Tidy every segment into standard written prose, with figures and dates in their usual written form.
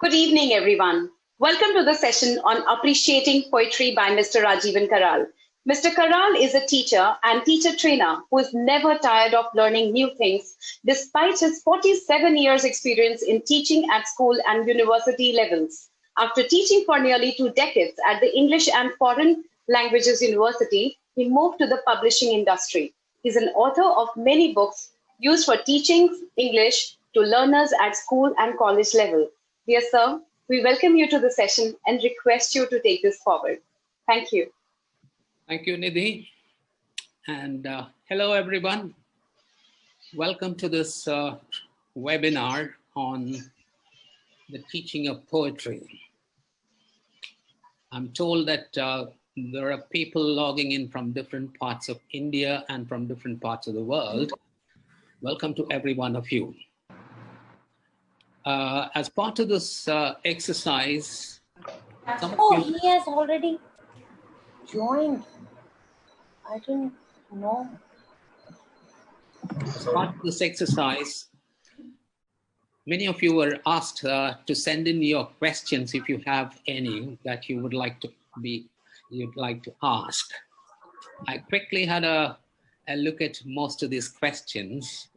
Good evening, everyone. Welcome to the session on Appreciating Poetry by Mr. Rajeevan Karal. Mr. Karal is a teacher and teacher trainer who is never tired of learning new things despite his 47 years experience in teaching at school and university levels. After teaching for nearly 2 decades at the English and Foreign Languages University, he moved to the publishing industry. He's an author of many books used for teaching English to learners at school and college level. Dear sir, we welcome you to the session and request you to take this forward. Thank you. Thank you, Nidhi. And hello, everyone. Welcome to this webinar on the teaching of poetry. I'm told that there are people logging in from different parts of India and from different parts of the world. Welcome to every one of you. As part of this exercise, he has already joined. I didn't know. As part of this exercise, many of you were asked to send in your questions if you have any that you would like to ask. I quickly had a look at most of these questions,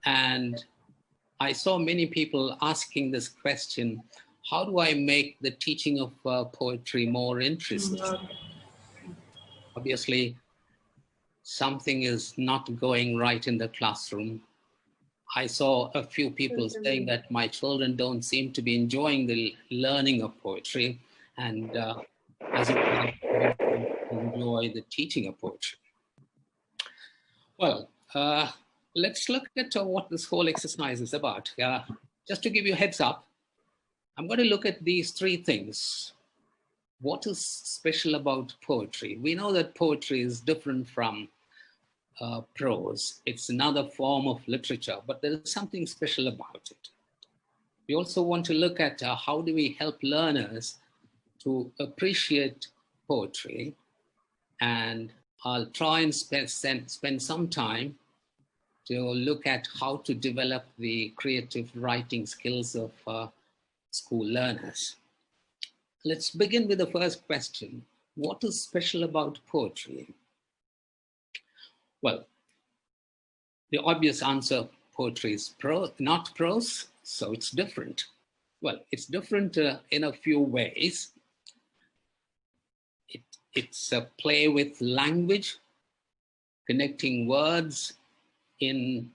and I saw many people asking this question: how do I make the teaching of poetry more interesting? Obviously, something is not going right in the classroom. I saw a few people saying that my children don't seem to be enjoying the learning of poetry and doesn't enjoy the teaching of poetry. Well, let's look at what this whole exercise is about. Just to give you a heads up, I'm going to look at these three things. What is special about poetry? We know that poetry is different from prose. It's another form of literature, but there is something special about it. We also want to look at how do we help learners to appreciate poetry, and I'll try and spend some time to look at how to develop the creative writing skills of school learners. Let's begin with the first question. What is special about poetry? Well, the obvious answer, poetry is not prose, so it's different. Well, it's different in a few ways. It's a play with language, connecting words in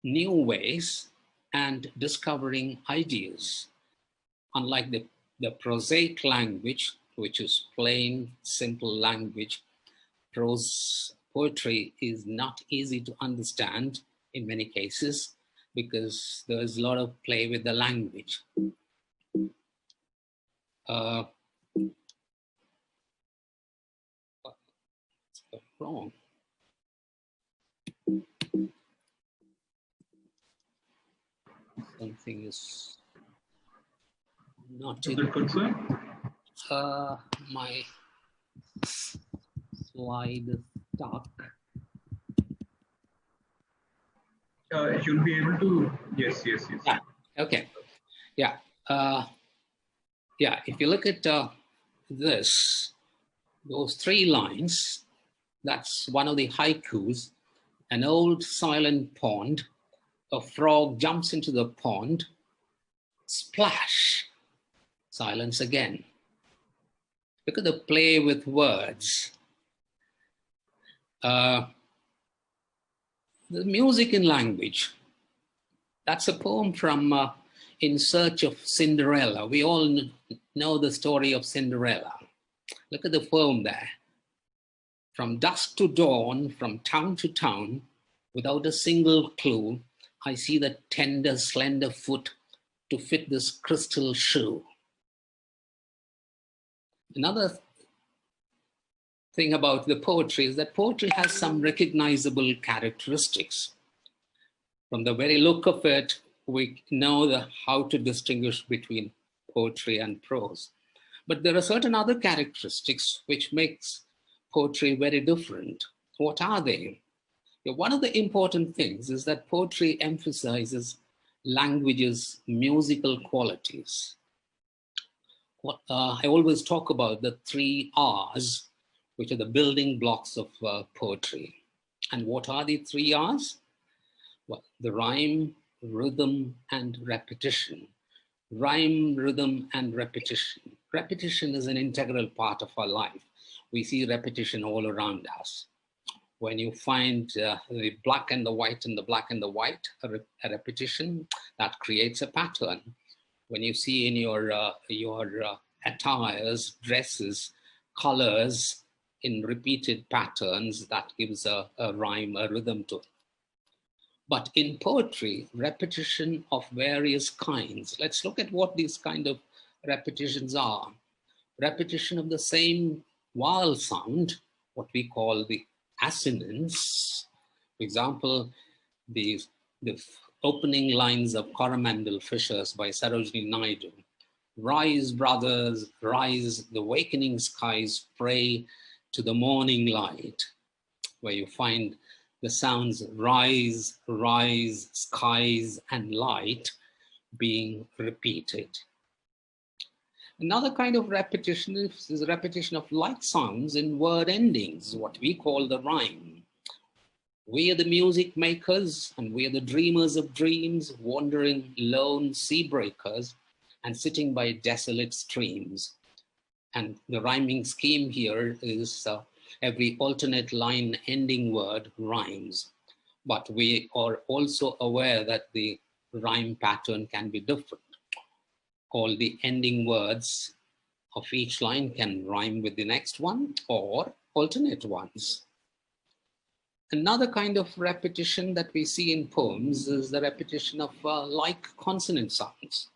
new ways and discovering ideas. Unlike the prosaic language, which is plain, simple language, poetry is not easy to understand in many cases because there's a lot of play with the language. What's wrong? Something is not in my slide is stuck. You'll be able to, yes. Yeah. Okay. Yeah. If you look at those three lines, that's one of the haikus. An old silent pond, a frog jumps into the pond, splash, silence again. Look at the play with words. The music in language. That's a poem from In Search of Cinderella. We all know the story of Cinderella. Look at the poem there. From dusk to dawn, from town to town, without a single clue, I see the tender, slender foot to fit this crystal shoe. Another thing about the poetry is that poetry has some recognizable characteristics. From the very look of it, we know how to distinguish between poetry and prose. But there are certain other characteristics which makes poetry very different. What are they? One of the important things is that poetry emphasizes language's musical qualities. I always talk about the 3 R's, which are the building blocks of poetry. And what are the 3 R's? Well, the rhyme, rhythm, and repetition. Rhyme, rhythm, and repetition. Repetition is an integral part of our life. We see repetition all around us. When you find the black and the white and the black and the white, a repetition, that creates a pattern. When you see in your attires, dresses, colors in repeated patterns, that gives a rhyme, a rhythm to it. But in poetry, repetition of various kinds. Let's look at what these kind of repetitions are. Repetition of the same vowel sound, what we call the assonance. For example, the opening lines of Coromandel Fishers by Sarojini Naidu. Rise, brothers, rise, the awakening skies pray to the morning light, where you find the sounds rise, rise, skies, and light being repeated. Another kind of repetition is a repetition of like sounds in word endings, what we call the rhyme. We are the music makers and we are the dreamers of dreams, wandering lone sea breakers and sitting by desolate streams. And the rhyming scheme here is every alternate line ending word rhymes. But we are also aware that the rhyme pattern can be different. All the ending words of each line can rhyme with the next one or alternate ones. Another kind of repetition that we see in poems is the repetition of like consonant sounds,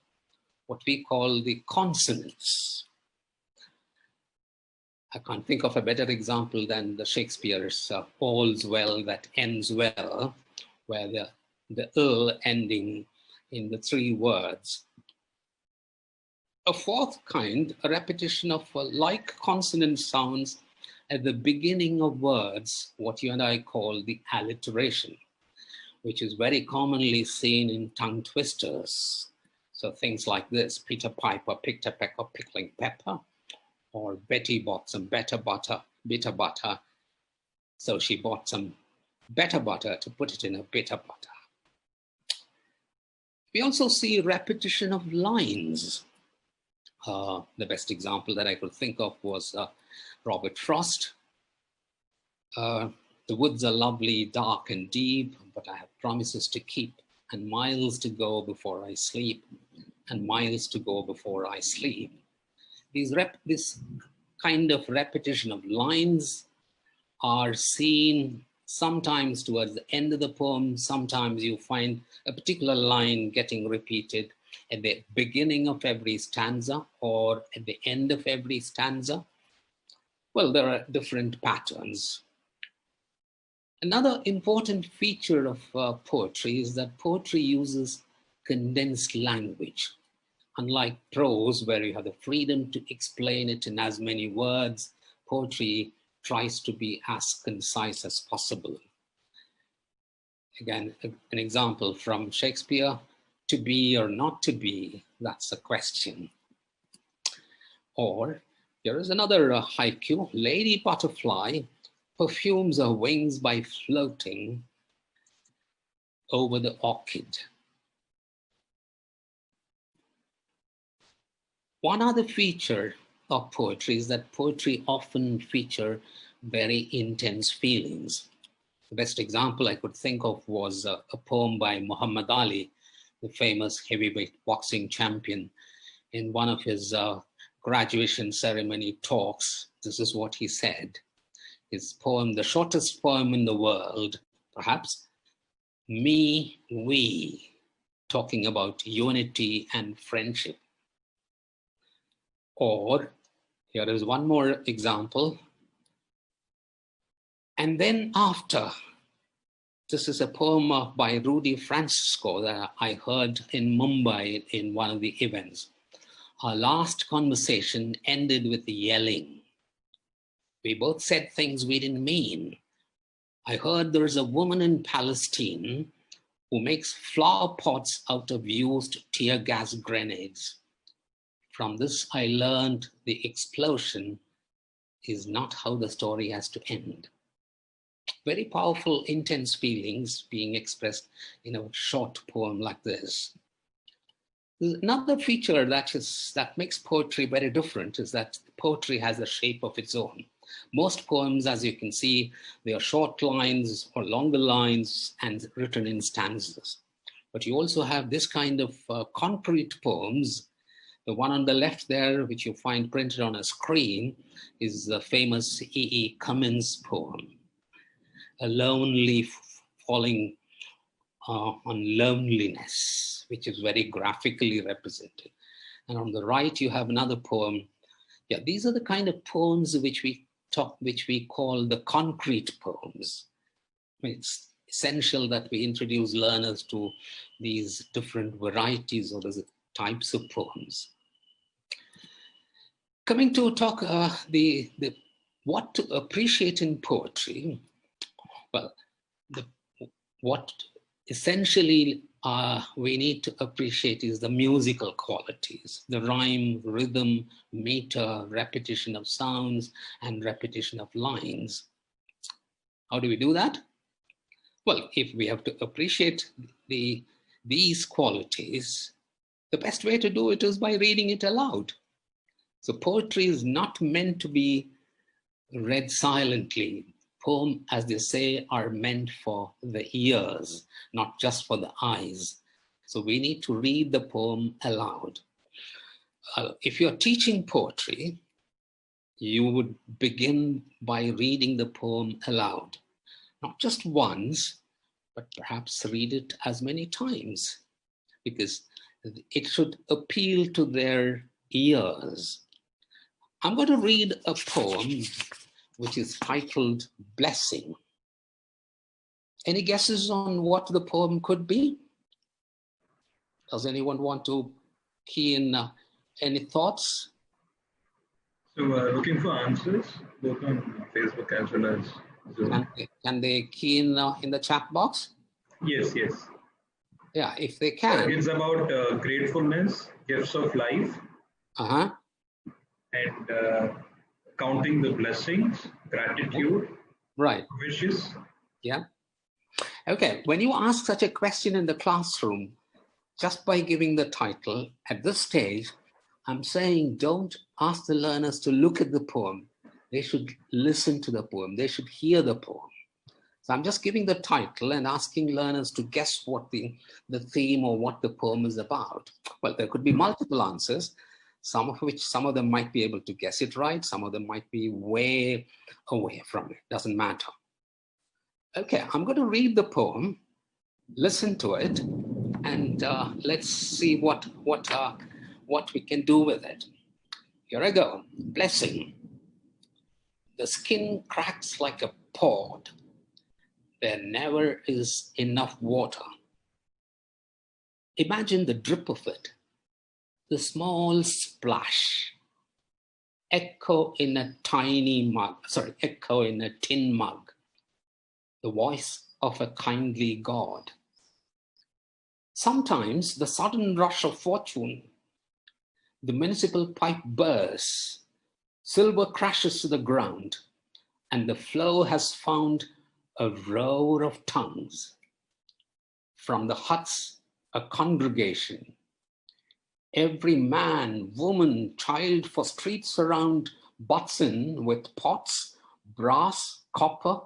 what we call the consonants. I can't think of a better example than the Shakespeare's all's well that ends well, where the ending in the 3 words. A fourth kind, a repetition of like consonant sounds at the beginning of words, what you and I call the alliteration, which is very commonly seen in tongue twisters. So things like this: Peter Piper picked a peck of pickling pepper, or Betty bought some bitter butter, so she bought some better butter to put it in a bitter butter. We also see repetition of lines. The best example that I could think of was Robert Frost. The woods are lovely, dark and deep, but I have promises to keep, and miles to go before I sleep, and miles to go before I sleep. This kind of repetition of lines are seen sometimes towards the end of the poem. Sometimes you find a particular line getting repeated at the beginning of every stanza or at the end of every stanza. Well, there are different patterns. Another important feature of poetry is that poetry uses condensed language. Unlike prose, where you have the freedom to explain it in as many words, poetry tries to be as concise as possible. Again, an example from Shakespeare: to be or not to be, that's a question. Or here is another haiku: Lady Butterfly perfumes her wings by floating over the orchid. One other feature of poetry is that poetry often feature very intense feelings. The best example I could think of was a poem by Muhammad Ali, the famous heavyweight boxing champion. In one of his graduation ceremony talks, this is what he said. His poem, the shortest poem in the world, perhaps: me, we, talking about unity and friendship. Or here is one more example. And then after. This is a poem by Rudy Francisco that I heard in Mumbai in one of the events. Our last conversation ended with yelling. We both said things we didn't mean. I heard there's a woman in Palestine who makes flower pots out of used tear gas grenades. From this, I learned the explosion is not how the story has to end. Very powerful, intense feelings being expressed in a short poem like this. Another feature that makes poetry very different is that poetry has a shape of its own. Most poems, as you can see, they are short lines or longer lines and written in stanzas. But you also have this kind of concrete poems. The one on the left there, which you find printed on a screen, is the famous E.E. Cummins poem, A Lone Leaf Falling on Loneliness, which is very graphically represented. And on the right, you have another poem. Yeah, these are the kind of poems which we call the concrete poems. It's essential that we introduce learners to these different varieties or these types of poems. Coming to talk what to appreciate in poetry. Well, what essentially we need to appreciate is the musical qualities, the rhyme, rhythm, meter, repetition of sounds, and repetition of lines. How do we do that? Well, if we have to appreciate these qualities, the best way to do it is by reading it aloud. So poetry is not meant to be read silently. Poems, as they say, are meant for the ears, not just for the eyes. So we need to read the poem aloud. If you're teaching poetry, you would begin by reading the poem aloud. Not just once, but perhaps read it as many times, because it should appeal to their ears. I'm going to read a poem which is titled Blessing. Any guesses on what the poem could be? Does anyone want to key in any thoughts? So looking for answers, both on Facebook as well as Zoom. Can they key in the chat box? Yes. Yeah, if they can. It's about gratefulness, gifts of life, and counting the blessings, gratitude, right, wishes. Yeah. Okay, when you ask such a question in the classroom, just by giving the title, at this stage, I'm saying don't ask the learners to look at the poem. They should listen to the poem. They should hear the poem. So I'm just giving the title and asking learners to guess what the theme or what the poem is about. Well, there could be multiple answers, some of them might be able to guess it right. Some of them might be way away from it. Doesn't matter. Okay, I'm going to read the poem, listen to it, and let's see what we can do with it. Here I go. Blessing. The skin cracks like a pod. There never is enough water. Imagine the drip of it, the small splash, echo in a tin mug, the voice of a kindly God. Sometimes the sudden rush of fortune, the municipal pipe bursts, silver crashes to the ground, and the flow has found a roar of tongues. From the huts, a congregation. Every man, woman, child for streets around butts in with pots, brass, copper,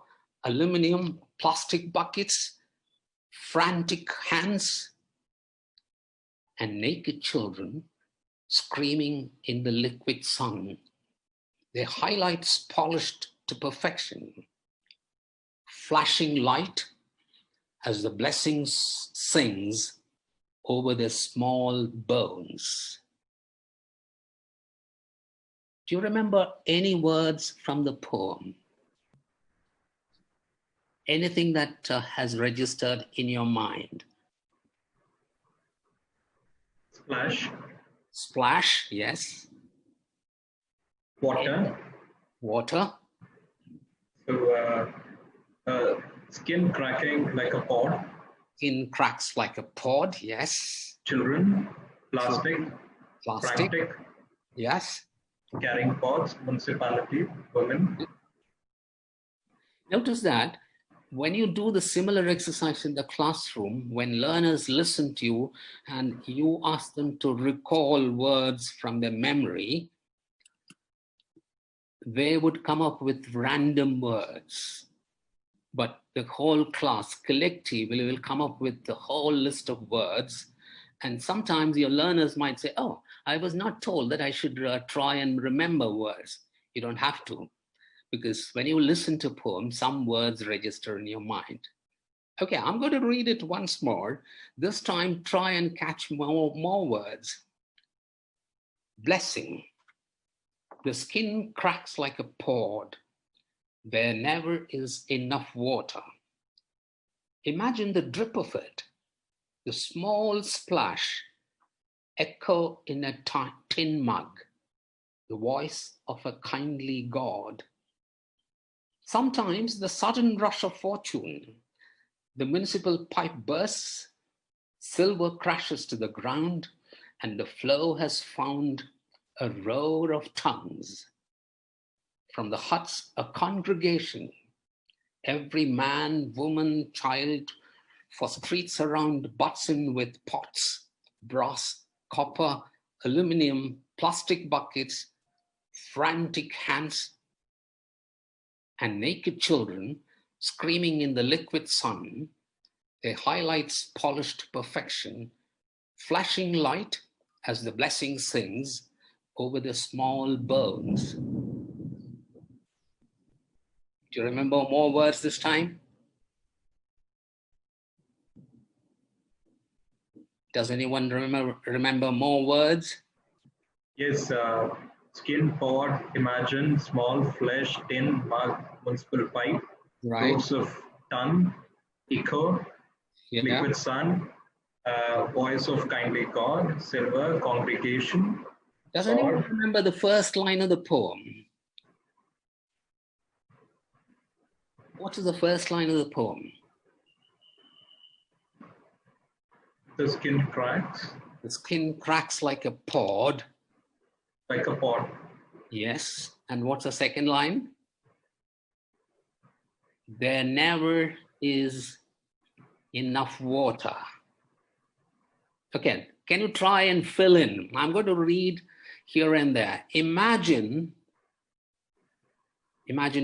aluminum, plastic buckets, frantic hands, and naked children screaming in the liquid sun. Their highlights polished to perfection. Flashing light as the blessings sings over their small bones. Do you remember any words from the poem? Anything that has registered in your mind? Splash. Splash, yes. Water. Water. So skin cracking like a pod. skin cracks like a pod. Yes. Children, plastic, Plastic. frantic, Yes. carrying pots, municipality, women. Notice that when you do the similar exercise in the classroom, when learners listen to you and you ask them to recall words from their memory, they would come up with random words. But the whole class collectively will come up with the whole list of words. And sometimes your learners might say, oh, I was not told that I should try and remember words. You don't have to, because when you listen to poems, some words register in your mind. Okay, I'm going to read it once more. This time, try and catch more words. Blessing. The skin cracks like a pod. There never is enough water. Imagine the drip of it, the small splash, echo in a tin mug, the voice of a kindly God. Sometimes the sudden rush of fortune, the municipal pipe bursts, silver crashes to the ground, and the flow has found a roar of tongues. From the huts, a congregation, every man, woman, child, for streets around butts in with pots, brass, copper, aluminum, plastic buckets, frantic hands, and naked children screaming in the liquid sun, their highlights polished perfection, flashing light as the blessing sings over the small bones. Do you remember more words this time? Does anyone remember more words? Yes, skin, pod, imagine, small, flesh, tin, mug, municipal pipe, Right. rows of tongue, echo, Yeah. liquid sun, voice of kindly God, silver, congregation. Does anyone God. remember the first line of the poem? What is the first line of the poem? The skin cracks The skin cracks like a pod. like a pod. Yes. And what's the second line? There never is enough water. Okay, can you try and fill in? I'm going to read here and there. Imagine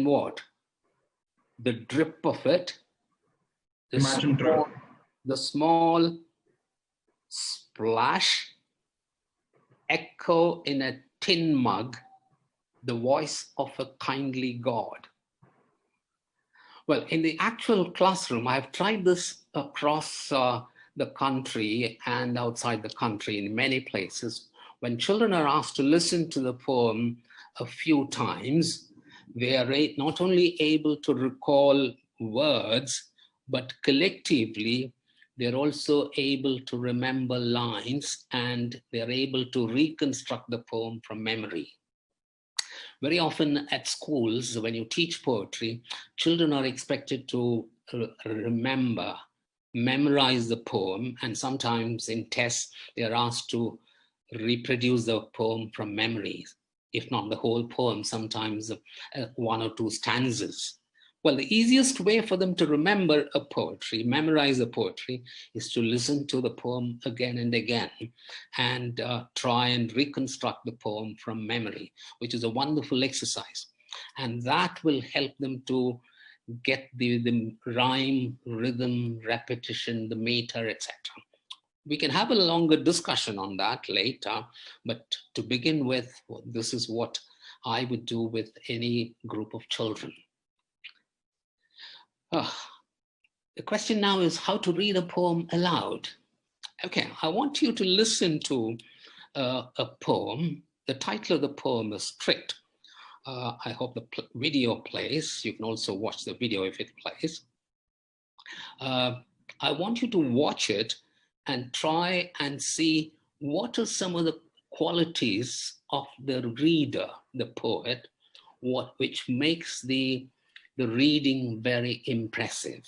what? The drip of it. Imagine drip. The small splash, echo in a tin mug, the voice of a kindly God. Well, in the actual classroom, I've tried this across the country and outside the country in many places. When children are asked to listen to the poem a few times, they are not only able to recall words, but collectively, they're also able to remember lines and they're able to reconstruct the poem from memory. Very often at schools, when you teach poetry, children are expected to memorize the poem, and sometimes in tests, they are asked to reproduce the poem from memory, if not the whole poem, sometimes one or two stanzas. Well, the easiest way for them to remember a poetry, memorize a poetry, is to listen to the poem again and again and try and reconstruct the poem from memory, which is a wonderful exercise. And that will help them to get the rhyme, rhythm, repetition, the meter, etc. We can have a longer discussion on that later, but to begin with, this is what I would do with any group of children. The question now is how to read a poem aloud. Okay, I want you to listen to a poem. The title of the poem is Strict. I hope the video plays. You can also watch the video if it plays. I want you to watch it and try and see what are some of the qualities of the reader, the poet, which makes the reading very impressive.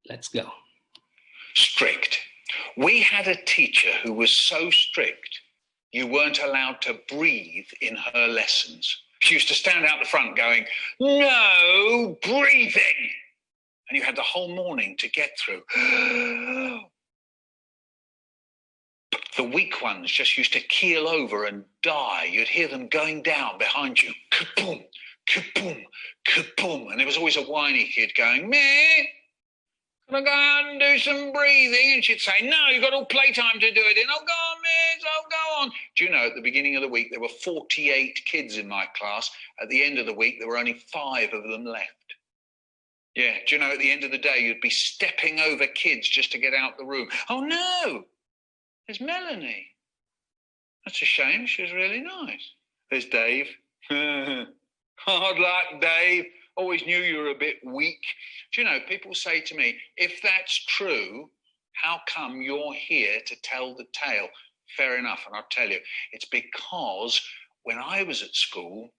Let's go. Strict. We had a teacher who was so strict, you weren't allowed to breathe in her lessons. She used to stand out the front going, "No breathing." And you had the whole morning to get through. But the weak ones just used to keel over and die. You'd hear them going down behind you. Kaboom, kaboom, kaboom. And there was always a whiny kid going, "Meh, can I go out and do some breathing?" And she'd say, "No, you've got all playtime to do it in." "Oh, go on, miss, oh, go on." Do you know, at the beginning of the week, there were 48 kids in my class. At the end of the week, there were only 5 of them left. Yeah, do you know, at the end of the day, you'd be stepping over kids just to get out the room. "Oh, no, there's Melanie. That's a shame, she was really nice." "There's Dave." "Hard luck, Dave. Always knew you were a bit weak." Do you know, people say to me, if that's true, how come you're here to tell the tale? Fair enough, and I'll tell you. It's because when I was at school,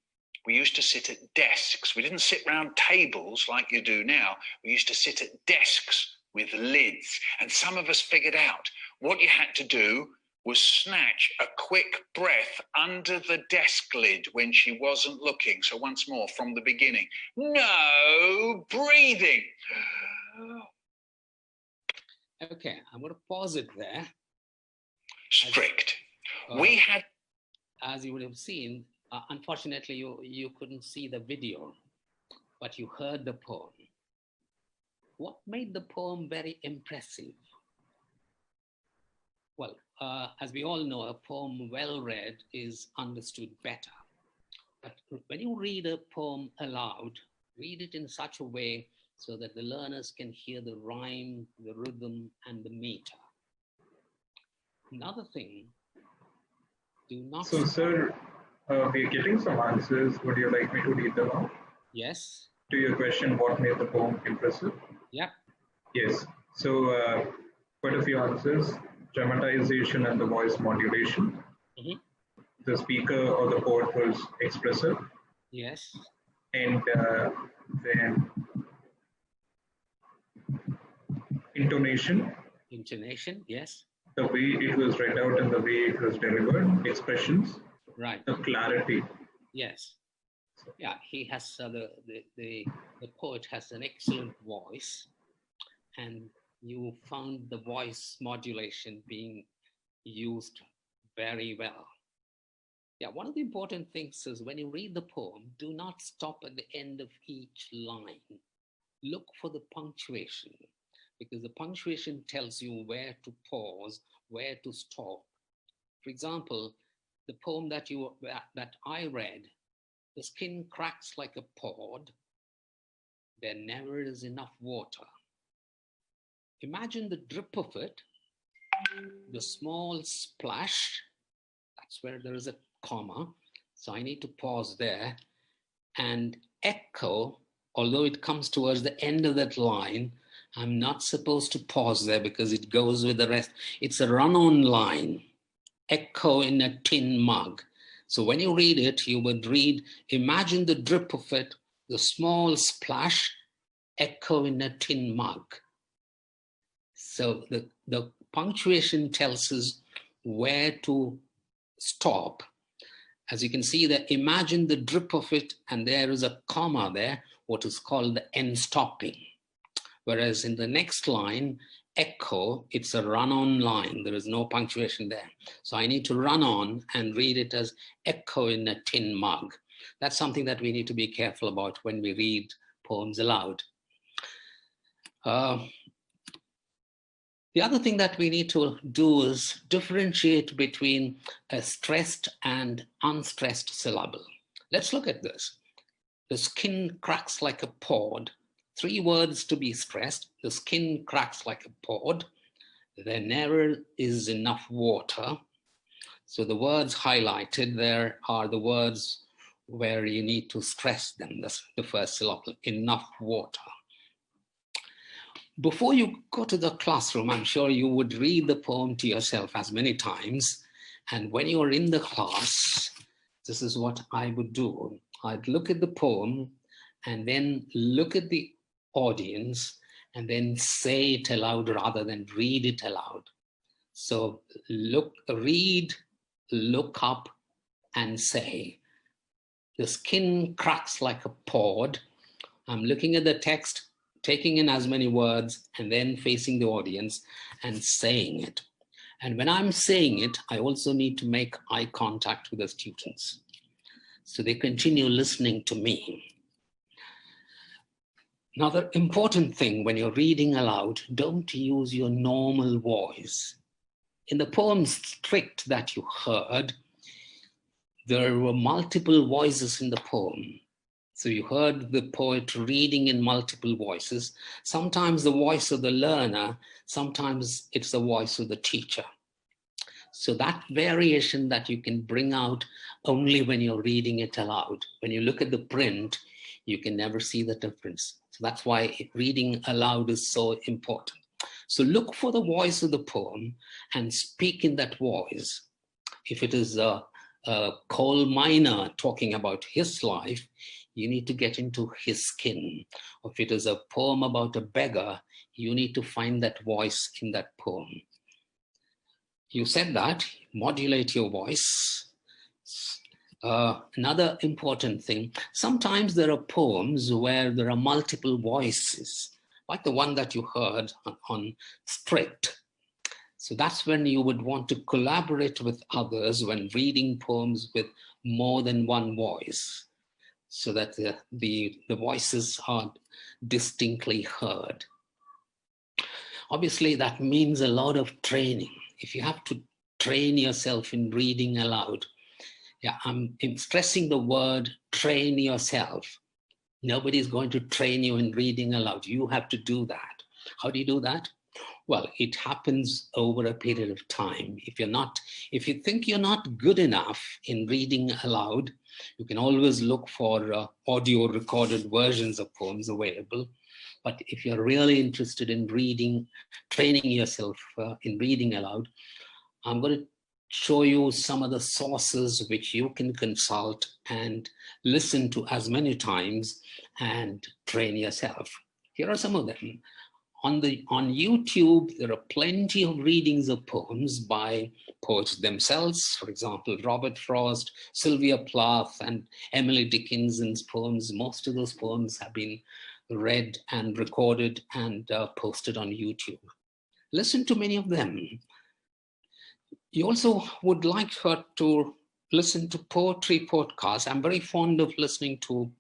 we used to sit at desks. We didn't sit round tables like you do now. We used to sit at desks with lids. And some of us figured out what you had to do was snatch a quick breath under the desk lid when she wasn't looking. So once more, from the beginning. No breathing. Okay, I'm going to pause it there. Strict. We had... As you would have seen, unfortunately, you couldn't see the video, but you heard the poem. What made the poem very impressive? Well, as we all know, a poem well read is understood better. But when you read a poem aloud, read it in such a way so that the learners can hear the rhyme, the rhythm, and the meter. Another thing, do not... So, sir, we're getting some answers. Would you like me to read them out? Yes. To your question, what made the poem impressive? Yeah. Yes. So, quite a few answers. Dramatization and the voice modulation. Mm-hmm. The speaker or the poet was expressive. Yes. And then intonation. Intonation, yes. The way it was read out and the way it was delivered, expressions. Right. The clarity. Yes. Yeah, he has the poet has an excellent voice, and you found the voice modulation being used very well. Yeah, one of the important things is when you read the poem, do not stop at the end of each line. Look for the punctuation, because the punctuation tells you where to pause, where to stop. For example, the poem that I read, the skin cracks like a pod, there never is enough water. Imagine the drip of it, the small splash, that's where there is a comma, so I need to pause there, and echo, although it comes towards the end of that line, I'm not supposed to pause there because it goes with the rest. It's a run-on line, echo in a tin mug. So when you read it, you would read, imagine the drip of it, the small splash, echo in a tin mug. So the punctuation tells us where to stop. As you can see there, imagine the drip of it, and there is a comma there, what is called the end stopping. Whereas in the next line, echo, it's a run-on line. There is no punctuation there. So I need to run on and read it as echo in a tin mug. That's something that we need to be careful about when we read poems aloud. The other thing that we need to do is differentiate between a stressed and unstressed syllable. Let's look at this. The skin cracks like a pod. 3 words to be stressed. The skin cracks like a pod. There never is enough water. So the words highlighted there are the words where you need to stress them. That's the first syllable, enough water. Before you go to the classroom, I'm sure you would read the poem to yourself as many times. And when you're in the class, this is what I would do. I'd look at the poem and then look at the audience and then say it aloud rather than read it aloud. So read, look up, and say. The skin cracks like a pod. I'm looking at the text, taking in as many words, and then facing the audience and saying it. And when I'm saying it, I also need to make eye contact with the students, so they continue listening to me. Another important thing when you're reading aloud, don't use your normal voice. In the poem Strict that you heard, there were multiple voices in the poem. So you heard the poet reading in multiple voices. Sometimes the voice of the learner, sometimes it's the voice of the teacher. So that variation that you can bring out only when you're reading it aloud. When you look at the print, you can never see the difference. So that's why reading aloud is so important. So look for the voice of the poem and speak in that voice. If it is a coal miner talking about his life, you need to get into his skin. Or if it is a poem about a beggar, you need to find that voice in that poem. You said that, modulate your voice. Another important thing, sometimes there are poems where there are multiple voices, like the one that you heard on Strict. So that's when you would want to collaborate with others when reading poems with more than one voice, so that the voices are distinctly heard. Obviously, that means a lot of training. If you have to train yourself in reading aloud, I'm stressing the word train yourself. Nobody's going to train you in reading aloud. You have to do that. How do you do that? Well, it happens over a period of time. If you think you're not good enough in reading aloud, you can always look for audio recorded versions of poems available. But if you're really interested in training yourself in reading aloud, I'm going to show you some of the sources which you can consult and listen to as many times and train yourself. Here are some of them. On YouTube, there are plenty of readings of poems by poets themselves. For example, Robert Frost, Sylvia Plath, and Emily Dickinson's poems. Most of those poems have been read and recorded and posted on YouTube. Listen to many of them. You also would like her to listen to poetry podcasts. I'm very fond of listening to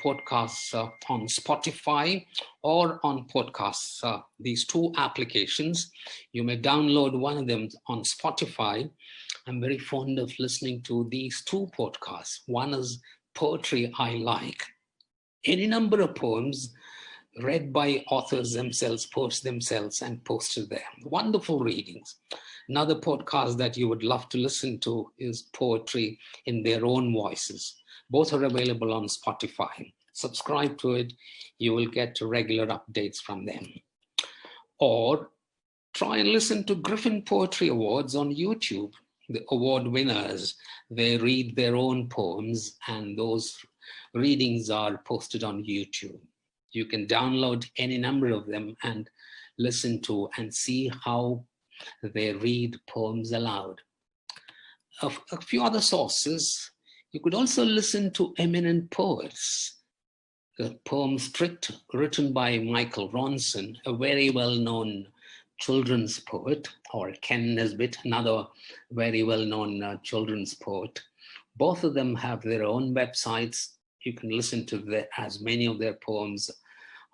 podcasts on Spotify or on podcasts. These two applications, you may download one of them on Spotify. I'm very fond of listening to these two podcasts. One is Poetry I Like. Any number of poems read by authors themselves, poets themselves, and posted there. Wonderful readings. Another podcast that you would love to listen to is Poetry in Their Own Voices. Both are available on Spotify. Subscribe to it. You will get regular updates from them. Or try and listen to Griffin Poetry Awards on YouTube. The award winners, they read their own poems, and those readings are posted on YouTube. You can download any number of them and listen to and see how they read poems aloud. A few other sources. You could also listen to eminent poets. The poem Strict, written by Michael Ronson, a very well-known children's poet, or Ken Nesbitt, another very well-known children's poet. Both of them have their own websites. You can listen to as many of their poems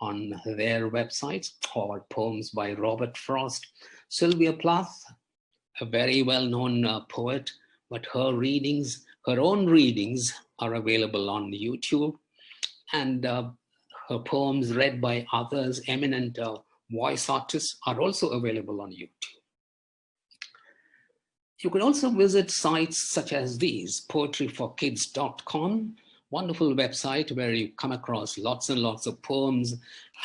on their websites, or poems by Robert Frost. Sylvia Plath, a very well-known poet, but her own readings are available on YouTube, and her poems read by others, eminent voice artists, are also available on YouTube. You can also visit sites such as these, poetryforkids.com, wonderful website where you come across lots and lots of poems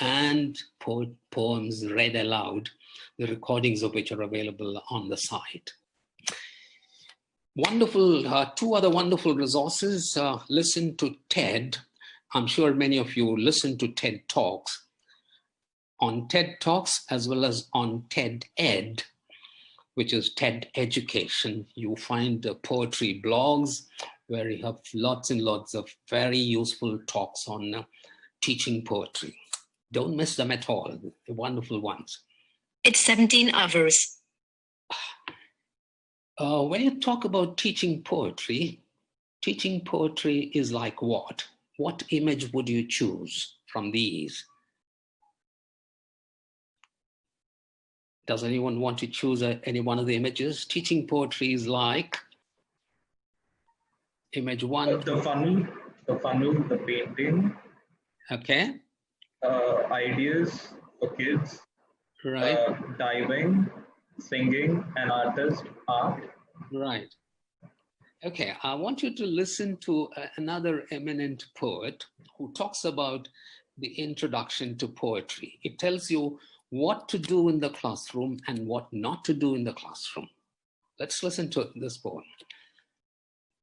and poems read aloud, the recordings of which are available on the site. Wonderful, two other wonderful resources. Listen to TED. I'm sure many of you listen to TED Talks. on TED Talks as well as on TED Ed, which is TED Education. You find poetry blogs where you have lots and lots of very useful talks on teaching poetry. Don't miss them at all. They're wonderful ones. It's 17 hours. When you talk about teaching poetry is like what? What image would you choose from these? Does anyone want to choose any one of the images? Teaching poetry is like image one. The funnel, the painting. Okay. Ideas for kids. Right. Diving, singing, an artist, art. Right. Okay, I want you to listen to another eminent poet who talks about the introduction to poetry. It tells you what to do in the classroom and what not to do in the classroom. Let's listen to this poem.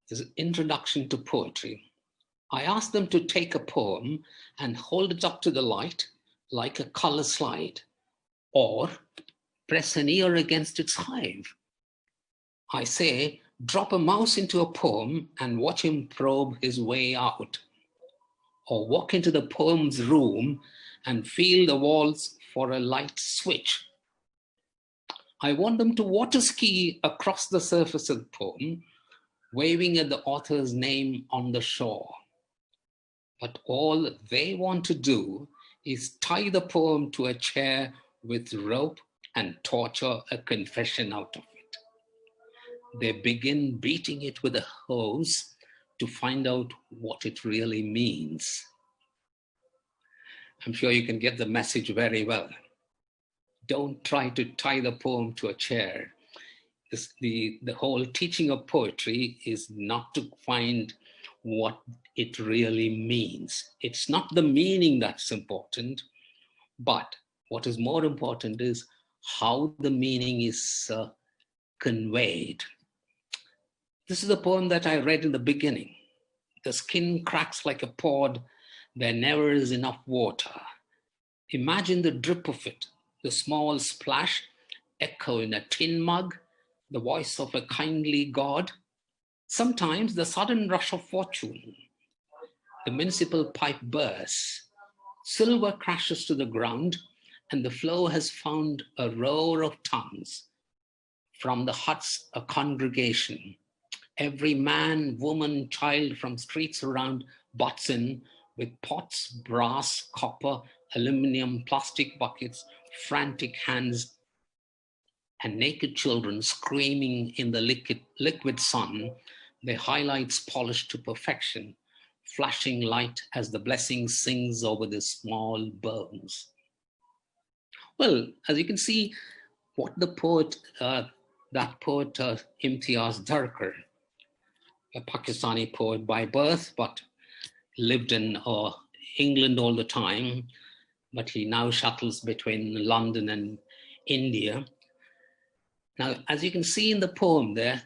This is Introduction to Poetry. I asked them to take a poem and hold it up to the light like a color slide, or press an ear against its hive. I say, drop a mouse into a poem and watch him probe his way out. Or walk into the poem's room and feel the walls for a light switch. I want them to water ski across the surface of the poem, waving at the author's name on the shore. But all they want to do is tie the poem to a chair with rope and torture a confession out of it. They begin beating it with a hose to find out what it really means. I'm sure you can get the message very well. Don't try to tie the poem to a chair. The whole teaching of poetry is not to find what it really means. It's not the meaning that's important, but what is more important is how the meaning is conveyed. This is a poem that I read in the beginning. The skin cracks like a pod. There never is enough water. Imagine the drip of it, the small splash echo in a tin mug, the voice of a kindly God. Sometimes the sudden rush of fortune. The municipal pipe bursts. Silver crashes to the ground, and the flow has found a roar of tongues. From the huts, a congregation. Every man, woman, child from streets around butts in with pots, brass, copper, aluminum, plastic buckets, frantic hands, and naked children screaming in the liquid sun, their highlights polished to perfection, flashing light as the blessing sings over the small bones. Well, as you can see, what the poet, Imtiaz Darkar, a Pakistani poet by birth, but lived in England all the time, but he now shuttles between London and India. Now, as you can see in the poem there,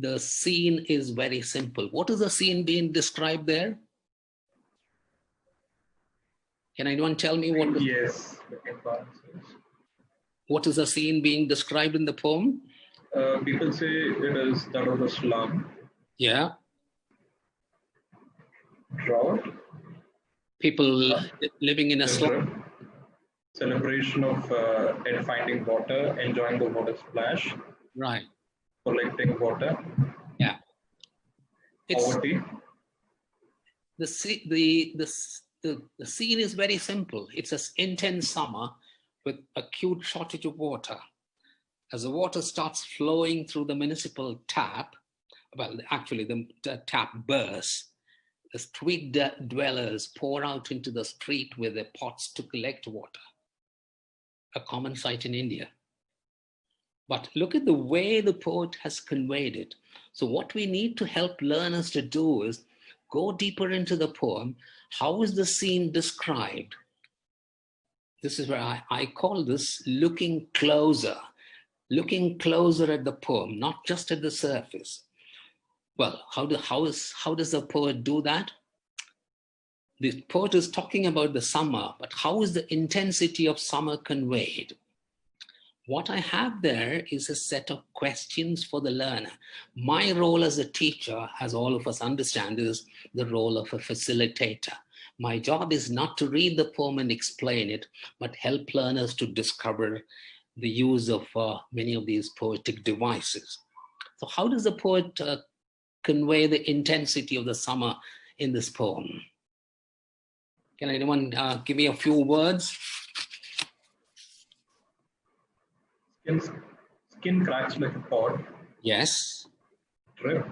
the scene is very simple. What is the scene being described there? Can anyone tell me what? Yes. What is the scene being described in the poem? People say that was a slum. Yeah. Drought. People living in a slum. Celebration of and finding water, enjoying the water splash. Right. Collecting water. Yeah. Poverty. The scene is very simple. It's an intense summer with acute shortage of water. As the water starts flowing through the municipal tap, well, actually the tap bursts. The street dwellers pour out into the street with their pots to collect water. A common sight in India. But look at the way the poet has conveyed it. So what we need to help learners to do is go deeper into the poem. How is the scene described? This is where I call this looking closer at the poem, not just at the surface. Well, how does the poet do that? the poet is talking about the summer, but how is the intensity of summer conveyed? What I have there is a set of questions for the learner. My role as a teacher, as all of us understand, is the role of a facilitator. My job is not to read the poem and explain it, but help learners to discover the use of many of these poetic devices. So how does the poet convey the intensity of the summer in this poem? Can anyone give me a few words? Skin cracks like a pod. Yes. Drip.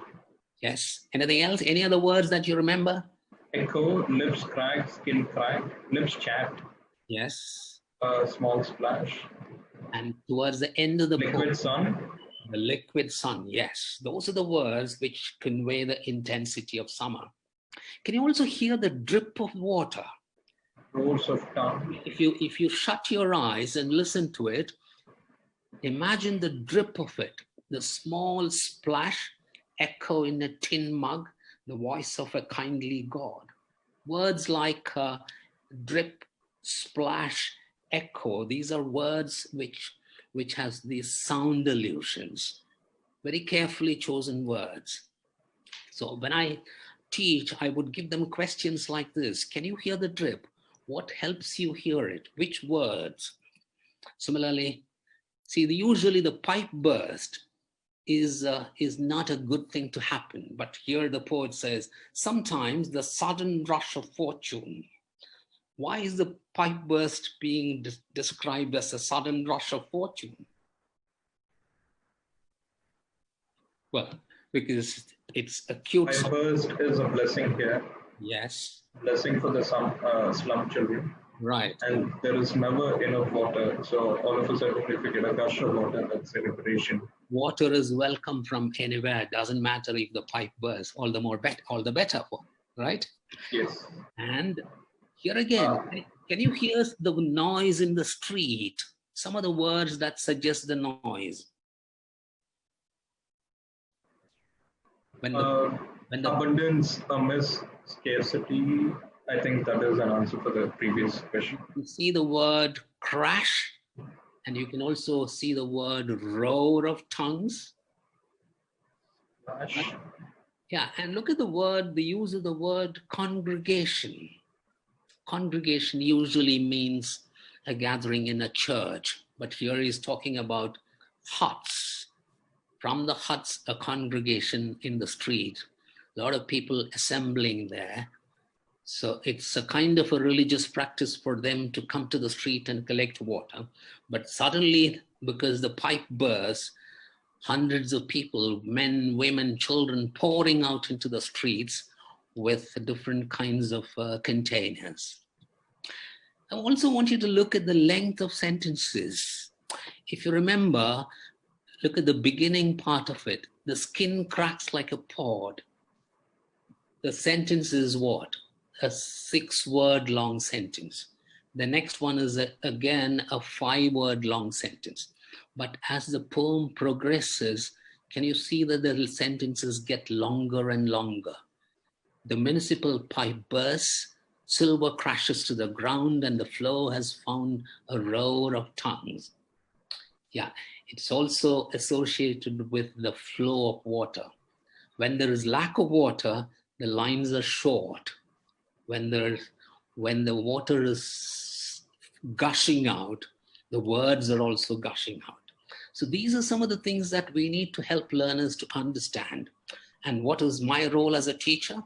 Yes. Anything else? Any other words that you remember? Echo, lips crack, skin crack, lips chapped. Yes. Small splash. And towards the end of the liquid poem, sun. the liquid sun. Yes. Those are the words which convey the intensity of summer. Can you also hear the drip of water? Roars of tongue. If you shut your eyes and listen to it, imagine the drip of it, the small splash, echo in a tin mug, the voice of a kindly God. Words like drip, splash, echo, these are words which has these sound illusions, very carefully chosen words. So when I teach, I would give them questions like this. Can you hear the drip? What helps you hear it? Which words? Similarly, see, usually the pipe burst is not a good thing to happen. But here the poet says, sometimes the sudden rush of fortune. Why is the pipe burst being described as a sudden rush of fortune? Well, because it's acute. Pipe burst is a blessing here. Yes. Blessing for the slum children. Right. And there is never enough water. So all of a sudden, if you get a gush of water, that's celebration. Water is welcome from anywhere. It doesn't matter if the pipe bursts, all the better, right? Yes. And here again, can you hear the noise in the street? Some of the words that suggest the noise. When the abundance, amiss, scarcity. I think that is an answer for the previous question. You see the word crash, and you can also see the word roar of tongues. Crash. Yeah, and look at the use of the word congregation. Congregation usually means a gathering in a church, but here he's talking about huts. From the huts, a congregation in the street, a lot of people assembling there. So it's a kind of a religious practice for them to come to the street and collect water. But suddenly, because the pipe bursts, hundreds of people, men, women, children, pouring out into the streets with different kinds of containers. I also want you to look at the length of sentences. If you remember, look at the beginning part of it. The skin cracks like a pod. The sentence is what? A 6-word long sentence. The next one is again a 5-word long sentence. But as the poem progresses, can you see that the sentences get longer and longer? The municipal pipe bursts, silver crashes to the ground, and the flow has found a roar of tongues. Yeah, it's also associated with the flow of water. When there is lack of water, the lines are short. When the water is gushing out, the words are also gushing out. So these are some of the things that we need to help learners to understand. And what is my role as a teacher?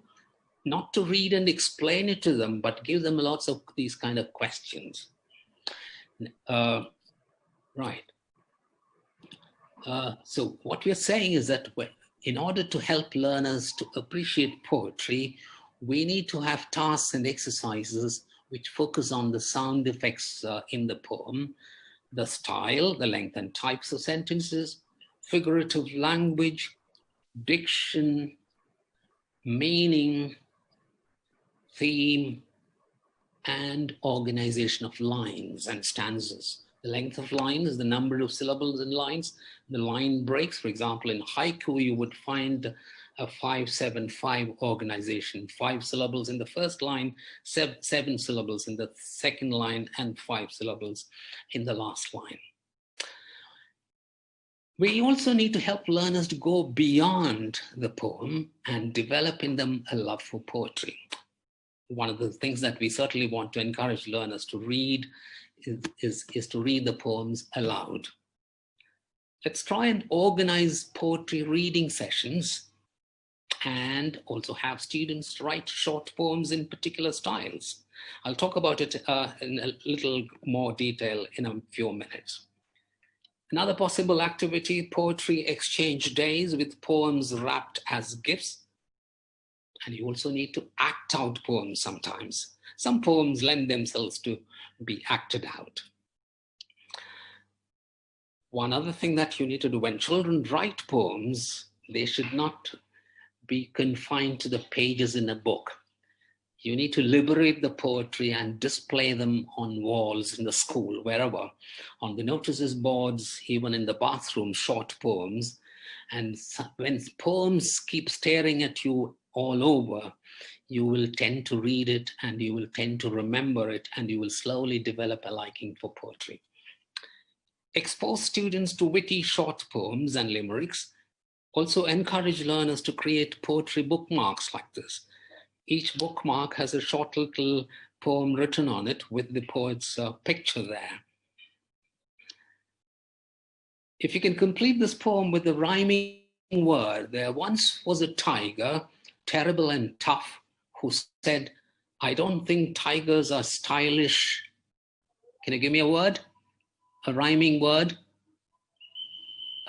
Not to read and explain it to them, but give them lots of these kind of questions. Right. So what we're saying is that in order to help learners to appreciate poetry, we need to have tasks and exercises which focus on the sound effects in the poem, the style, the length and types of sentences, figurative language, diction, meaning, theme, and organization of lines and stanzas. The length of line is the number of syllables in lines. The line breaks, for example, in haiku, you would find a 5-7-5 organization. 5 syllables in the first line, 7 syllables in the second line, and 5 syllables in the last line. We also need to help learners to go beyond the poem and develop in them a love for poetry. One of the things that we certainly want to encourage learners to read is to read the poems aloud. Let's try and organize poetry reading sessions and also have students write short poems in particular styles. I'll talk about it in a little more detail in a few minutes. Another possible activity, poetry exchange days with poems wrapped as gifts. And you also need to act out poems sometimes. Some poems lend themselves to be acted out. One other thing that you need to do when children write poems, they should not be confined to the pages in a book. You need to liberate the poetry and display them on walls in the school, wherever, on the notices boards, even in the bathroom, short poems. And when poems keep staring at you all over, you will tend to read it and you will tend to remember it and you will slowly develop a liking for poetry. Expose students to witty short poems and limericks. Also encourage learners to create poetry bookmarks like this. Each bookmark has a short little poem written on it with the poet's picture there. If you can complete this poem with the rhyming word, there once was a tiger, terrible and tough, who said, I don't think tigers are stylish. Can you give me a word? A rhyming word?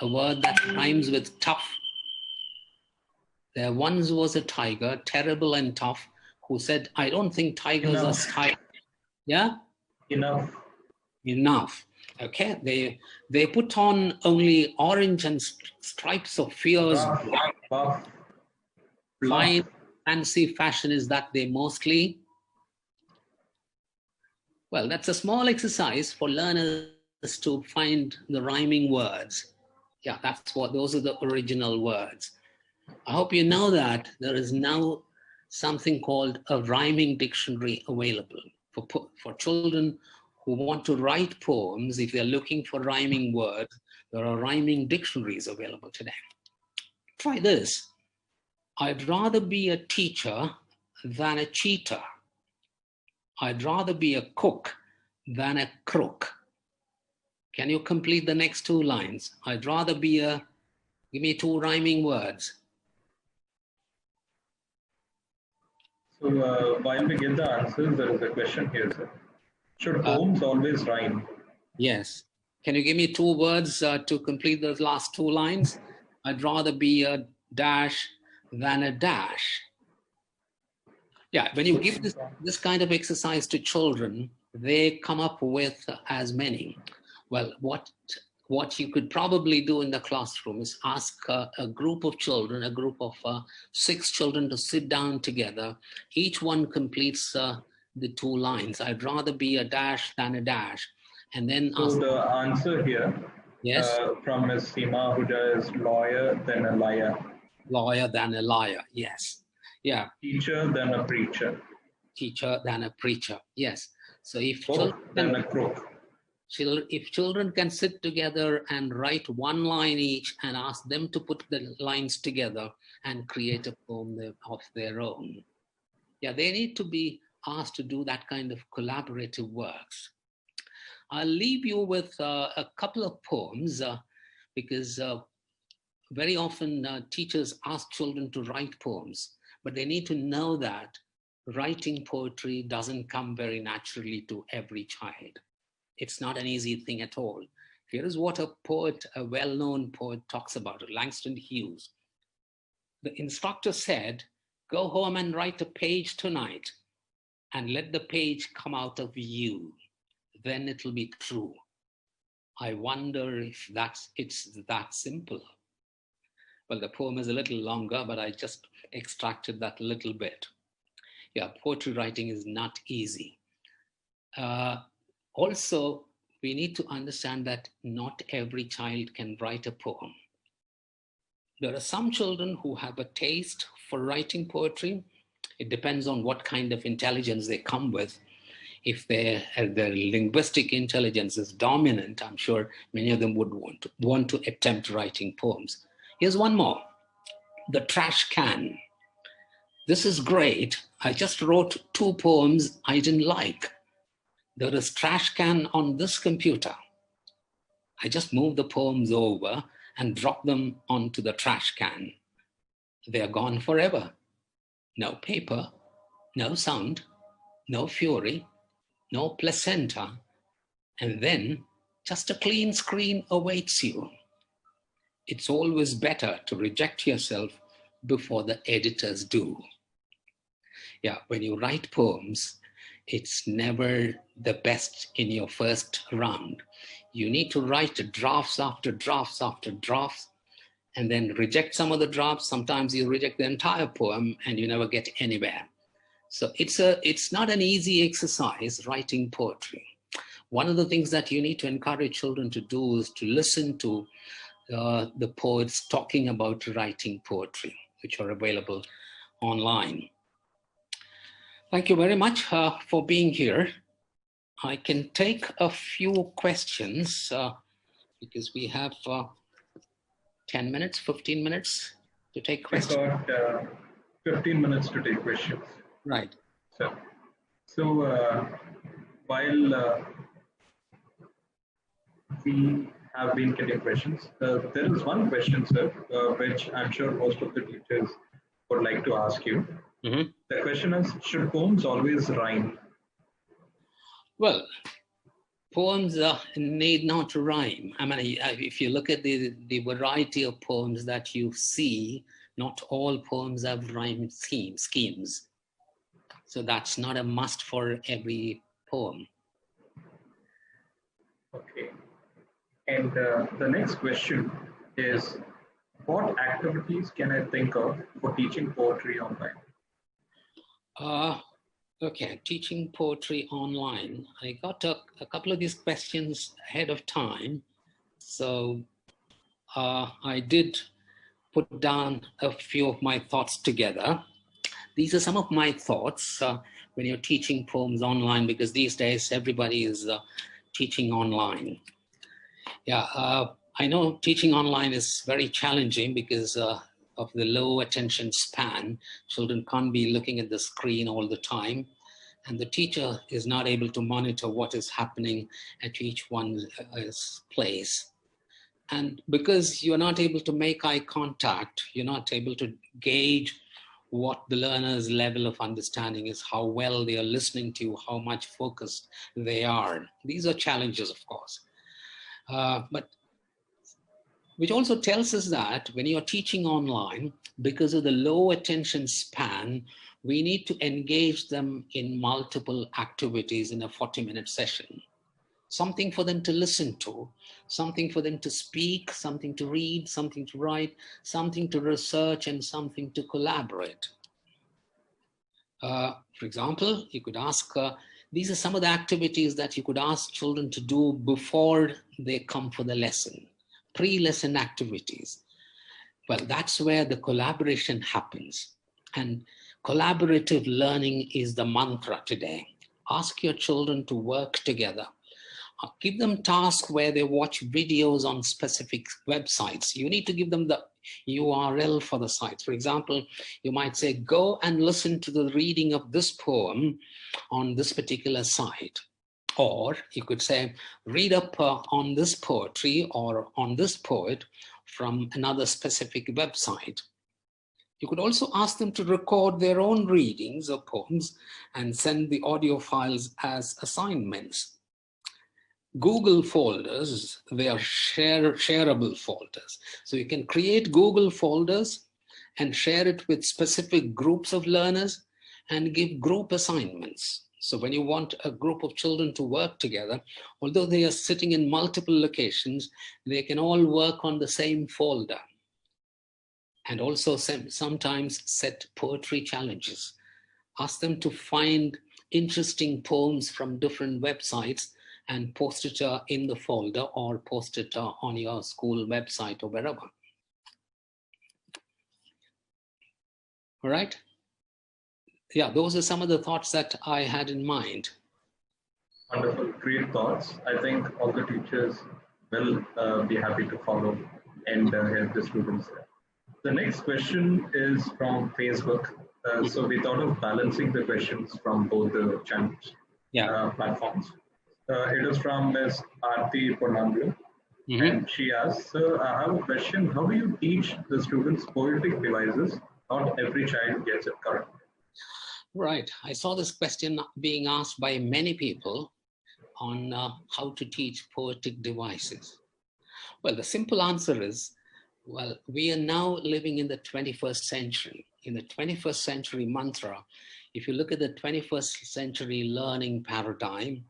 A word that rhymes with tough. There once was a tiger, terrible and tough, who said, I don't think tigers are stylish. Yeah? Enough. Enough. Okay, they put on only orange and stripes of fears. Fine, fancy fashion is that they mostly. Well, that's a small exercise for learners to find the rhyming words. Yeah, those are the original words. I hope you know that there is now something called a rhyming dictionary available for children who want to write poems. If they're looking for rhyming words, there are rhyming dictionaries available today. Try this. I'd rather be a teacher than a cheater. I'd rather be a cook than a crook. Can you complete the next 2 lines? I'd rather be give me 2 rhyming words. So while we get the answers, there is a question here, sir. Should poems always rhyme? Yes. Can you give me 2 words to complete those last 2 lines? I'd rather be a dash than a dash. Yeah, when you give this kind of exercise to children, they come up with as many. Well, what you could probably do in the classroom is ask a group of children, a group of 6 children to sit down together. Each one completes the 2 lines. I'd rather be a dash than a dash. And then so the answer here from Ms. Seema Huda is lawyer than a liar. Lawyer than a liar, yes. Yeah. Teacher than a preacher. Teacher than a preacher, yes. So if than a crook. If children can sit together and write 1 line each and ask them to put the lines together and create a poem of their own. Yeah, they need to be asked to do that kind of collaborative works. I'll leave you with a couple of poems because very often teachers ask children to write poems, but they need to know that writing poetry doesn't come very naturally to every child. It's not an easy thing at all. Here is what a well-known poet talks about, Langston Hughes. The instructor said, go home and write a page tonight and let the page come out of you. Then it'll be true. I wonder if it's that simple. Well, the poem is a little longer, but I just extracted that little bit. Yeah, poetry writing is not easy. Also, we need to understand that not every child can write a poem. There are some children who have a taste for writing poetry. It depends on what kind of intelligence they come with. If their linguistic intelligence is dominant, I'm sure many of them would want to attempt writing poems. Here's one more, The Trash Can. This is great. I just wrote 2 poems I didn't like. There is trash can on this computer. I just moved the poems over and dropped them onto the trash can. They're gone forever. No paper, no sound, no fury, no placenta, and then just a clean screen awaits you. It's always better to reject yourself before the editors do. Yeah, when you write poems, it's never the best in your first round. You need to write drafts after drafts after drafts, and then reject some of the drafts. Sometimes you reject the entire poem and you never get anywhere. So it's not an easy exercise, writing poetry. One of the things that you need to encourage children to do is to listen to the poets talking about writing poetry, which are available online. Thank you very much for being here. I can take a few questions because we have 10 minutes, 15 minutes to take questions. We've got 15 minutes to take questions. Right. So while we have been getting questions, there is one question, sir, which I'm sure most of the teachers would like to ask you. Mm-hmm. The question is, should poems always rhyme? Well, poems need not rhyme. I mean, if you look at the variety of poems that you see, not all poems have rhyme schemes. So that's not a must for every poem. Okay. And the next question is, what activities can I think of for teaching poetry online? Okay, teaching poetry online. I got a couple of these questions ahead of time. So I did put down a few of my thoughts together. These are some of my thoughts when you're teaching poems online, because these days everybody is teaching online. Yeah, I know teaching online is very challenging because of the low attention span. Children can't be looking at the screen all the time, and the teacher is not able to monitor what is happening at each one's place. And because you're not able to make eye contact, you're not able to gauge what the learner's level of understanding is, how well they are listening to you, how much focused they are. These are challenges, of course. But which also tells us that when you're teaching online, because of the low attention span, we need to engage them in multiple activities in a 40-minute session. Something for them to listen to, something for them to speak, something to read, something to write, something to research, and something to collaborate. For example, you could ask, these are some of the activities that you could ask children to do before they come for the lesson, pre-lesson activities. Well, that's where the collaboration happens. And collaborative learning is the mantra today. Ask your children to work together. Give them tasks where they watch videos on specific websites. You need to give them the URL for the sites. For example, you might say, go and listen to the reading of this poem on this particular site. Or you could say, read up on this poetry or on this poet from another specific website. You could also ask them to record their own readings of poems and send the audio files as assignments. Google folders, they are shareable folders. So you can create Google folders and share it with specific groups of learners and give group assignments. So when you want a group of children to work together, although they are sitting in multiple locations, they can all work on the same folder. And also sometimes set poetry challenges. Ask them to find interesting poems from different websites and post it in the folder or post it on your school website or wherever. All right. Yeah, those are some of the thoughts that I had in mind. Wonderful, great thoughts. I think all the teachers will be happy to follow and help the students there. The next question is from Facebook. So we thought of balancing the questions from both the channels, platforms. It is from Ms. Aarti Ponambu. And she asks, Sir, I have a question. How do you teach the students poetic devices? Not every child gets it correct. Right. I saw this question being asked by many people on how to teach poetic devices. Well, the simple answer is, well, we are now living in the 21st century. In the 21st century mantra, if you look at the 21st century learning paradigm,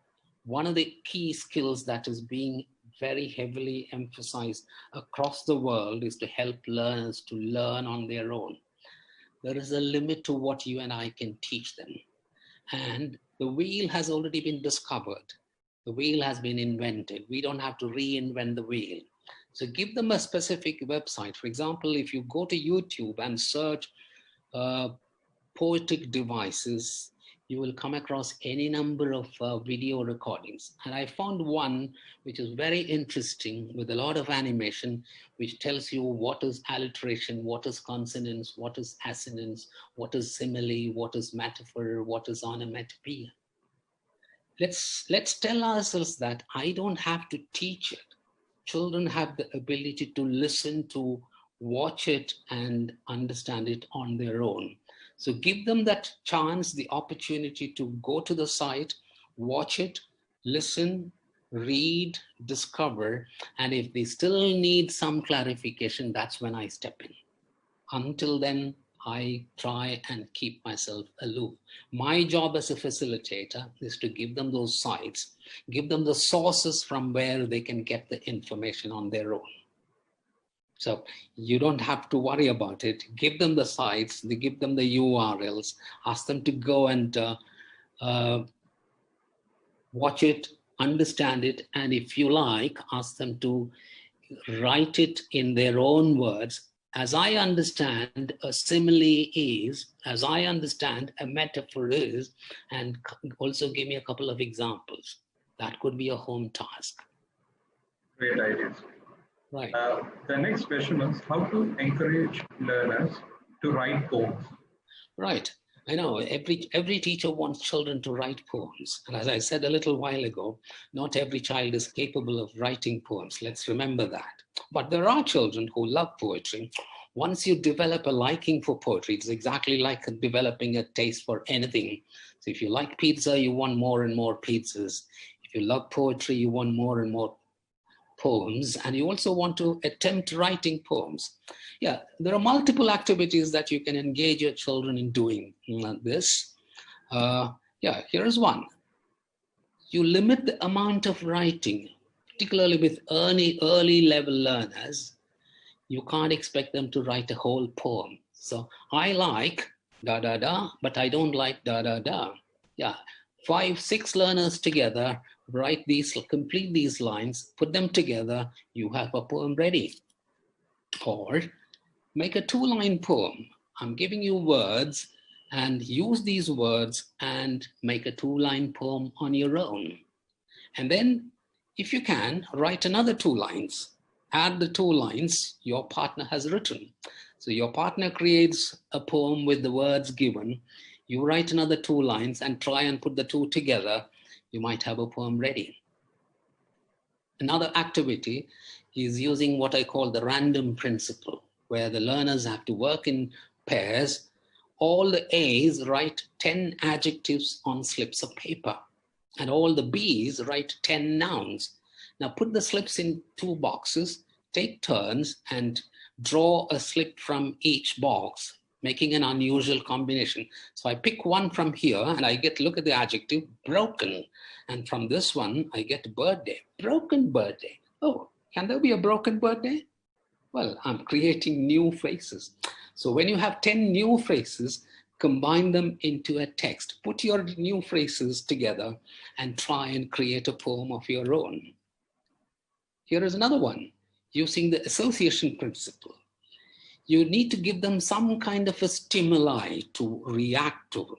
one of the key skills that is being very heavily emphasized across the world is to help learners to learn on their own. There is a limit to what you and I can teach them. And the wheel has already been discovered. The wheel has been invented. We don't have to reinvent the wheel. So give them a specific website. For example, if you go to YouTube and search poetic devices, you will come across any number of video recordings. And I found one which is very interesting with a lot of animation, which tells you what is alliteration, what is consonance, what is assonance, what is simile, what is metaphor, what is onomatopoeia. Let's tell ourselves that I don't have to teach it. Children have the ability to listen to, watch it, and understand it on their own. So give them that chance, the opportunity to go to the site, watch it, listen, read, discover, and if they still need some clarification, that's when I step in. Until then, I try and keep myself aloof. My job as a facilitator is to give them those sites, give them the sources from where they can get the information on their own. So you don't have to worry about it. Give them the sites, give them the URLs, ask them to go and watch it, understand it, and if you like, ask them to write it in their own words. As I understand a simile is, as I understand a metaphor is, and also give me a couple of examples. That could be a home task. Great ideas. Right. The next question is how to encourage learners to write poems. Right. I know every teacher wants children to write poems. And as I said a little while ago, not every child is capable of writing poems. Let's remember that. But there are children who love poetry. Once you develop a liking for poetry, it's exactly like developing a taste for anything. So if you like pizza, you want more and more pizzas. If you love poetry, you want more and more poems, and you also want to attempt writing poems. Yeah, there are multiple activities that you can engage your children in doing this. Yeah, here's one. You limit the amount of writing, particularly with early level learners. You can't expect them to write a whole poem. So I like da da da, but I don't like da da da. Yeah, 5, 6 learners together, write these, complete these lines, put them together, you have a poem ready. Or make a 2-line poem. I'm giving you words and use these words and make a 2-line poem on your own. And then if you can, write another 2 lines. Add the 2 lines your partner has written. So your partner creates a poem with the words given. You write another 2 lines and try and put the 2 together. You might have a poem ready. Another activity is using what I call the random principle, where the learners have to work in pairs. All the A's write 10 adjectives on slips of paper, and all the B's write 10 nouns. Now put the slips in 2 boxes, take turns, and draw a slip from each box, making an unusual combination. So I pick one from here and I look at the adjective broken. And from this one, I get birthday, broken birthday. Oh, can there be a broken birthday? Well, I'm creating new phrases. So when you have 10 new phrases, combine them into a text. Put your new phrases together and try and create a poem of your own. Here is another one, using the association principle. You need to give them some kind of a stimuli to react to.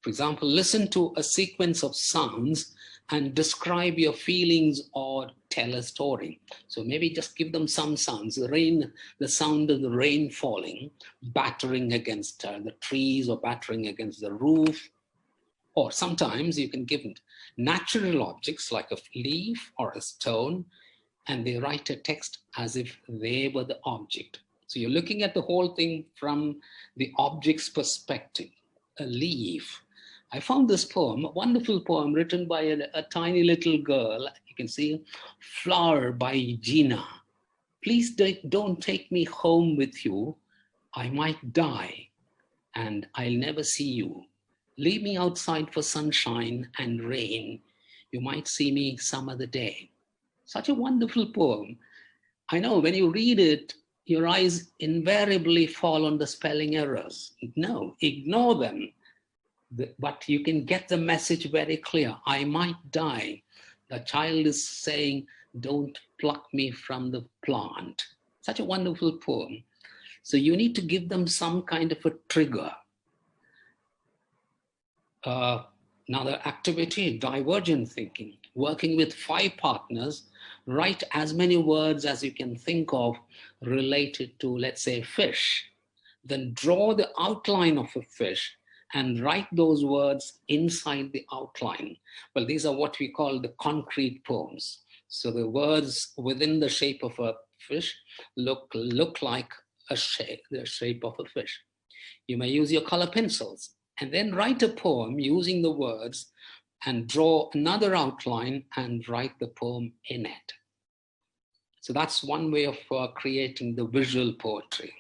For example, listen to a sequence of sounds and describe your feelings or tell a story. So maybe just give them some sounds. The rain, the sound of the rain falling, battering against the trees or battering against the roof. Or sometimes you can give natural objects like a leaf or a stone, and they write a text as if they were the object. So you're looking at the whole thing from the object's perspective. A leaf. I found this poem, a wonderful poem written by a tiny little girl. You can see Flower by Gina. Please don't take me home with you. I might die and I'll never see you. Leave me outside for sunshine and rain. You might see me some other day. Such a wonderful poem. I know when you read it, your eyes invariably fall on the spelling errors. No, ignore them. But you can get the message very clear. I might die. The child is saying, don't pluck me from the plant. Such a wonderful poem. So you need to give them some kind of a trigger. Another activity, divergent thinking. Working with 5 partners, write as many words as you can think of related to, let's say, fish. Then draw the outline of a fish and write those words inside the outline. Well, these are what we call the concrete poems. So the words within the shape of a fish look like the shape of a fish. You may use your color pencils and then write a poem using the words and draw another outline and write the poem in it. So that's one way of creating the visual poetry.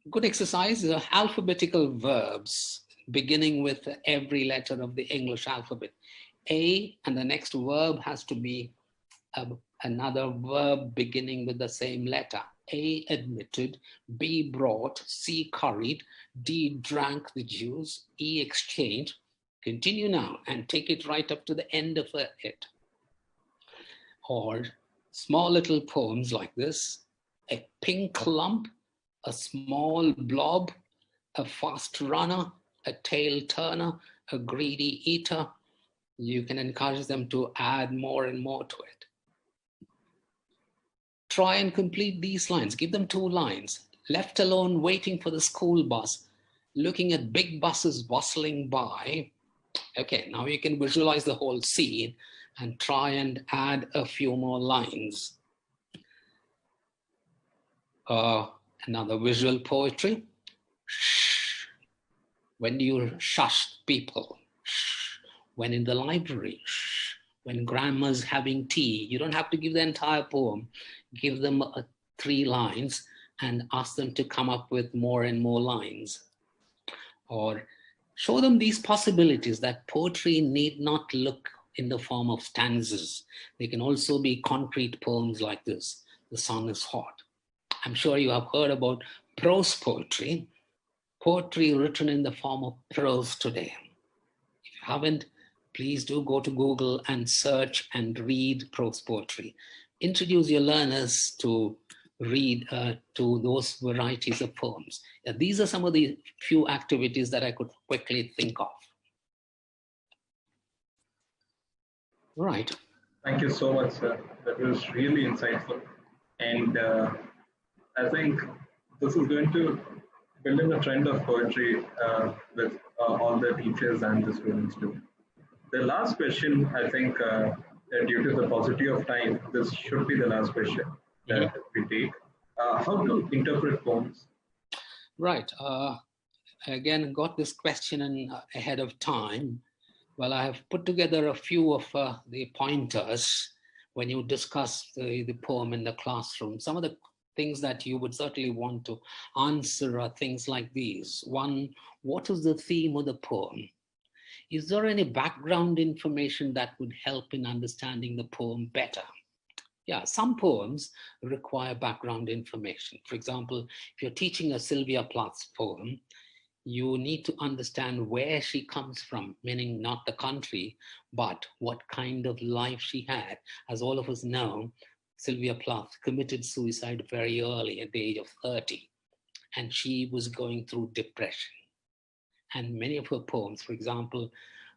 Good exercise is alphabetical verbs, beginning with every letter of the English alphabet. A, and the next verb has to be another verb beginning with the same letter. A, admitted. B, brought. C, curried. D, drank the juice. E, exchanged. Continue now and take it right up to the end of it. Or small little poems like this. A pink lump, a small blob, a fast runner, a tail turner, a greedy eater. You can encourage them to add more and more to it. Try and complete these lines. Give them 2 lines. Left alone waiting for the school bus, looking at big buses bustling by. Okay, now you can visualize the whole scene and try and add a few more lines. Another visual poetry. Shh. When you shush people. Shh. When in the library. Shh. When grandma's having tea. You don't have to give the entire poem. Give them 3 lines and ask them to come up with more and more lines. Or show them these possibilities that poetry need not look in the form of stanzas. They can also be concrete poems like this. The sun is hot. I'm sure you have heard about prose poetry, poetry written in the form of prose today. If you haven't, please do go to Google and search and read prose poetry. Introduce your learners to read to those varieties of poems. These are some of the few activities that I could quickly think of. Right. Thank you so much, sir. That was really insightful. And I think this is going to build in a trend of poetry with all the teachers and the students too. The last question, I think, due to the paucity of time, this should be the last question that we take. How to interpret poems? Right. Again, got this question ahead of time. Well, I have put together a few of the pointers when you discuss the poem in the classroom. Some of the things that you would certainly want to answer are things like these. 1, what is the theme of the poem? Is there any background information that would help in understanding the poem better? Yeah, some poems require background information. For example, if you're teaching a Sylvia Plath's poem, you need to understand where she comes from, meaning not the country, but what kind of life she had. As all of us know, Sylvia Plath, committed suicide very early at the age of 30, and she was going through depression. And many of her poems, for example,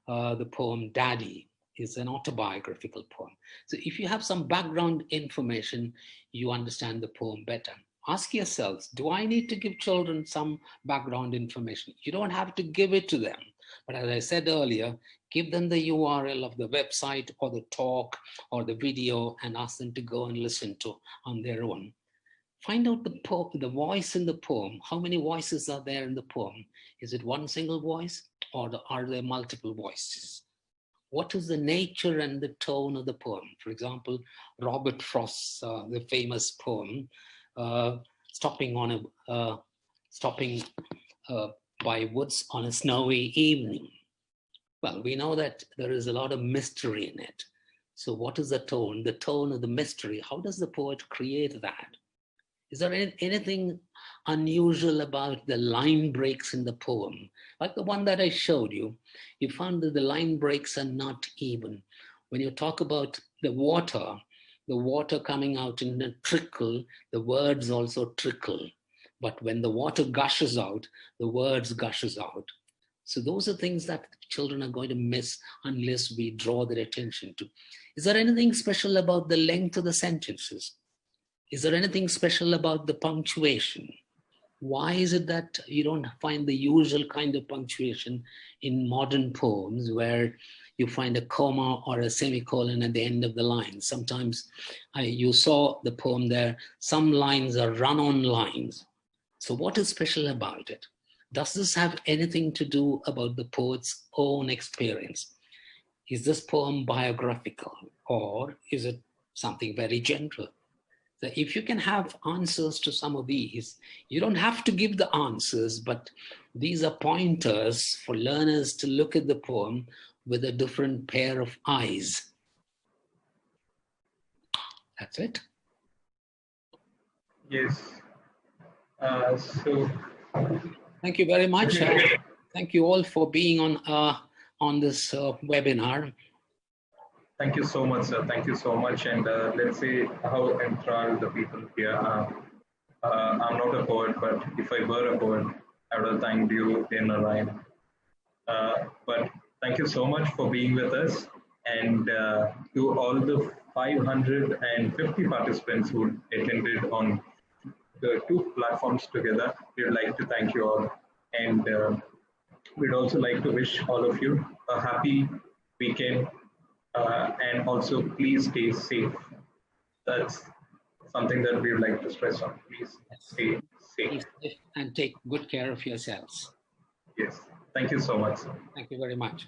the poem Daddy is an autobiographical poem. So if you have some background information, you understand the poem better. Ask yourselves, do I need to give children some background information? You don't have to give it to them. But as I said earlier, give them the URL of the website or the talk or the video and ask them to go and listen to on their own. Find out the voice in the poem. How many voices are there in the poem? Is it one single voice or are there multiple voices? What is the nature and the tone of the poem? For example, Robert Frost's the famous poem, stopping by woods on a snowy evening. Well, we know that there is a lot of mystery in it. So what is the tone? The tone of the mystery. How does the poet create that? Is there anything unusual about the line breaks in the poem? Like the one that I showed you, you found that the line breaks are not even. When you talk about the water coming out in a trickle, the words also trickle. But when the water gushes out, the words gushes out. So those are things that children are going to miss unless we draw their attention to. Is there anything special about the length of the sentences? Is there anything special about the punctuation? Why is it that you don't find the usual kind of punctuation in modern poems where you find a comma or a semicolon at the end of the line? Sometimes you saw the poem there, some lines are run-on lines. So what is special about it? Does this have anything to do about the poet's own experience? Is this poem biographical or is it something very general? So if you can have answers to some of these, you don't have to give the answers, but these are pointers for learners to look at the poem with a different pair of eyes. That's it. Yes. So thank you very much. Thank you all for being on this webinar. thank you so much, sir. Thank you so much. And let's say how enthralled the people here are. I'm not a poet, but if I were a poet, I would have thanked you in a rhyme. But thank you so much for being with us. And to all the 550 participants who attended on the two platforms together, we would like to thank you all. And we'd also like to wish all of you a happy weekend. And also, please stay safe. That's something that we would like to stress on. Please stay safe. And take good care of yourselves. Yes. Thank you so much. Thank you very much.